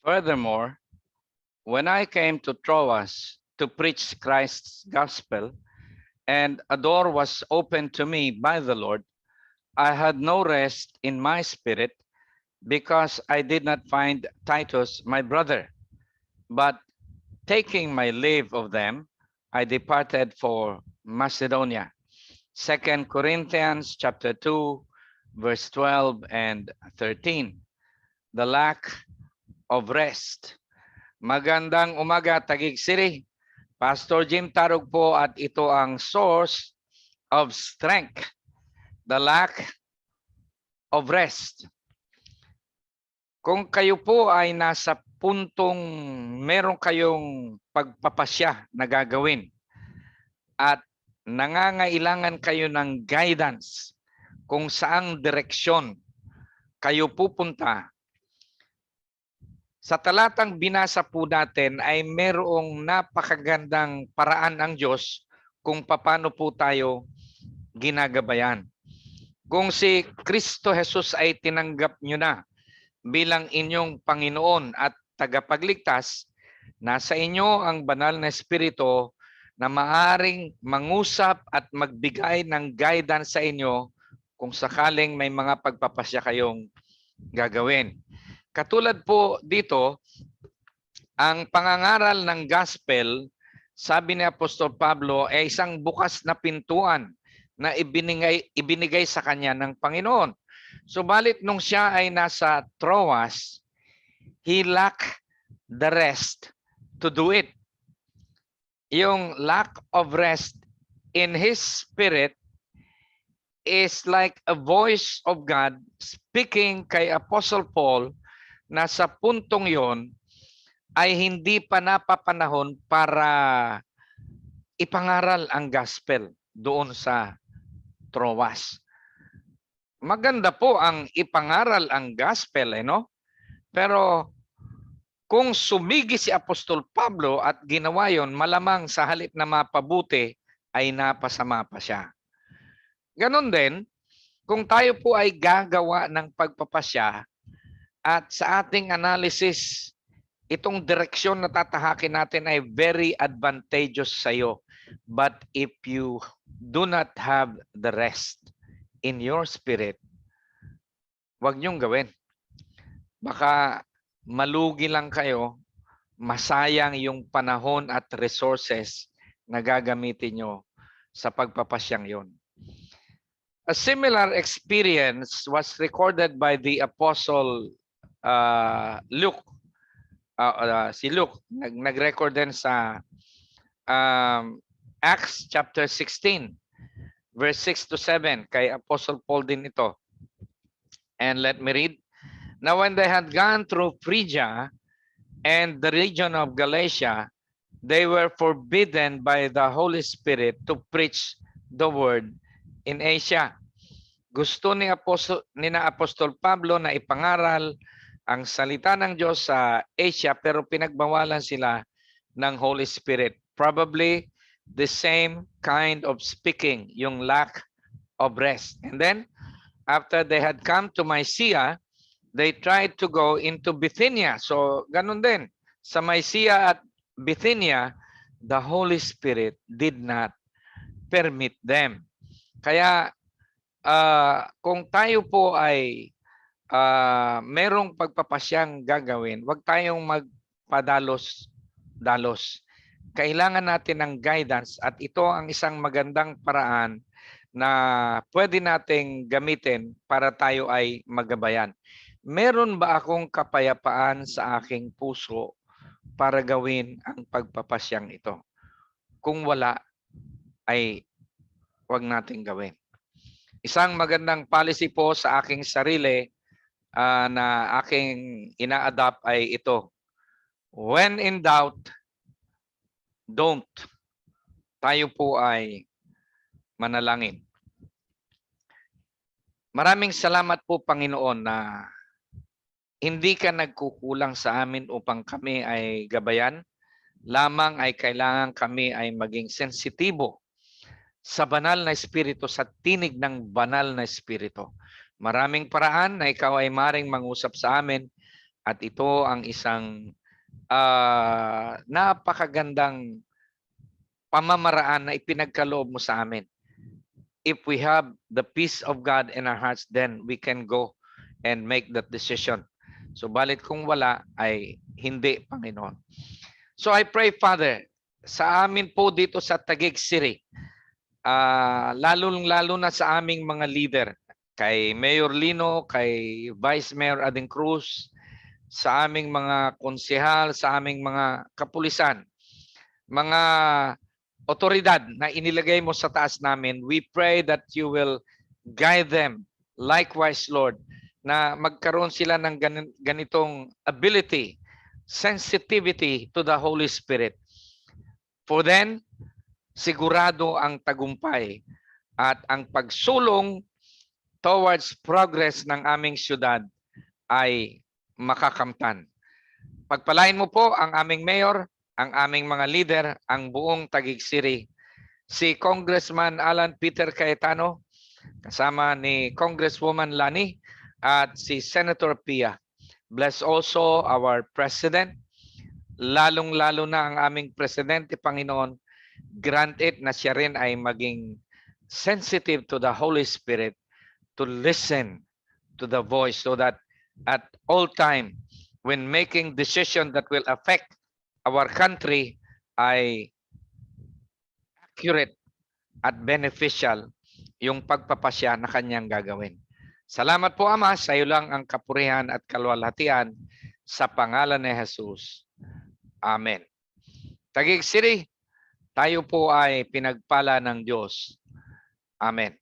Furthermore, when I came to Troas to preach Christ's gospel, and a door was opened to me by the Lord, I had no rest in my spirit because I did not find Titus my brother. But taking my leave of them, I departed for Macedonia. 2 Corinthians chapter 2, verse 12 and 13. The lack of rest. Magandang umaga, Taguig City. Pastor Jim Tarug po at ito ang source of strength. The lack of rest. Kung kayo po ay nasa puntong meron kayong pagpapasya na gagawin at nangangailangan kayo ng guidance kung saang direksyon kayo pupunta, sa talatang binasa po natin ay merong napakagandang paraan ang Diyos kung paano po tayo ginagabayan. Kung si Kristo Jesus ay tinanggap nyo na bilang inyong Panginoon at tagapagligtas, nasa inyo ang banal na Espiritu na maaring mangusap at magbigay ng guidance sa inyo kung sakaling may mga pagpapasya kayong gagawin. Katulad po dito, ang pangangaral ng gospel, sabi ni Apostol Pablo, ay isang bukas na pintuan na ibinigay sa kanya ng Panginoon. Subalit nung siya ay nasa Troas, he lacked the rest to do it. Yung lack of rest in his spirit is like a voice of God speaking kay Apostle Paul na sa puntong yon ay hindi pa napapanahon para ipangaral ang gospel doon sa Troas. Maganda po ang ipangaral ang gospel, no? Pero kung sumigi si Apostol Pablo at ginawa yon, malamang sa halip na mapabuti ay napasama pa siya. Ganon din, kung tayo po ay gagawa ng pagpapasya at sa ating analysis, itong direksyon na tatahakin natin ay very advantageous sa iyo. But if you do not have the rest in your spirit, wag niyong gawin. Baka malugi lang kayo, masayang yung panahon at resources na gagamitin nyo sa pagpapasyang yon. A similar experience was recorded by the Apostle Luke. Si Luke, nag-record din sa Acts chapter 16, verse 6 to 7, kay Apostle Paul din ito. And let me read. Now when they had gone through Phrygia and the region of Galatia, they were forbidden by the Holy Spirit to preach the word in Asia. Gusto ni Apostol Pablo na ipangaral ang salita ng Diyos sa Asia, pero pinagbawalan sila ng Holy Spirit. Probably the same kind of speaking, yung lack of rest. And then, after they had come to Mysia, they tried to go into Bithynia. So, ganun din. Sa Mysia at Bithynia, the Holy Spirit did not permit them. Kaya, kung tayo po ay merong pagpapasyang gagawin, wag tayong magpadalos-dalos. Kailangan natin ng guidance at ito ang isang magandang paraan na pwede nating gamitin para tayo ay magabayan. Meron ba akong kapayapaan sa aking puso para gawin ang pagpapasyang ito? Kung wala, ay wag nating gawin. Isang magandang policy po sa aking sarili na aking ina-adapt ay ito. When in doubt, don't. Tayo po ay manalangin. Maraming salamat po, Panginoon, na hindi ka nagkukulang sa amin upang kami ay gabayan. Lamang ay kailangan kami ay maging sensitibo sa banal na espiritu, sa tinig ng banal na espiritu. Maraming paraan na ikaw ay maring mangusap sa amin At ito ang isang napakagandang pamamaraan na ipinagkaloob mo sa amin. If we have the peace of God in our hearts, then we can go and make that decision. So balit kung wala ay hindi, Panginoon. So I pray, Father, sa amin po dito sa Taguig City, lalo na sa aming mga leader, kay Mayor Lino, kay Vice Mayor Ading Cruz, sa aming mga konsehal, sa aming mga kapulisan, mga otoridad na inilagay mo sa taas namin, we pray that you will guide them. Likewise, Lord, na magkaroon sila ng ganitong ability, sensitivity to the Holy Spirit. For then, sigurado ang tagumpay at ang pagsulong towards progress ng aming syudad ay makakamtan. Pagpalain mo po ang aming mayor, ang aming mga leader, ang buong Taguig City. Si Congressman Alan Peter Cayetano, kasama ni Congresswoman Lani, at si Senator Pia. Bless also our President, lalong-lalo na ang aming Presidente, Panginoon. Grant it na siya rin ay maging sensitive to the Holy Spirit, to listen to the voice, so that at all time, when making decisions that will affect our country, ay accurate at beneficial yung pagpapasya na kanyang gagawin. Salamat po, Ama, sa iyo lang ang kapurihan at kalwalhatian sa pangalan ni Jesus. Amen. Taguig City, tayo po ay pinagpala ng Diyos. Amen.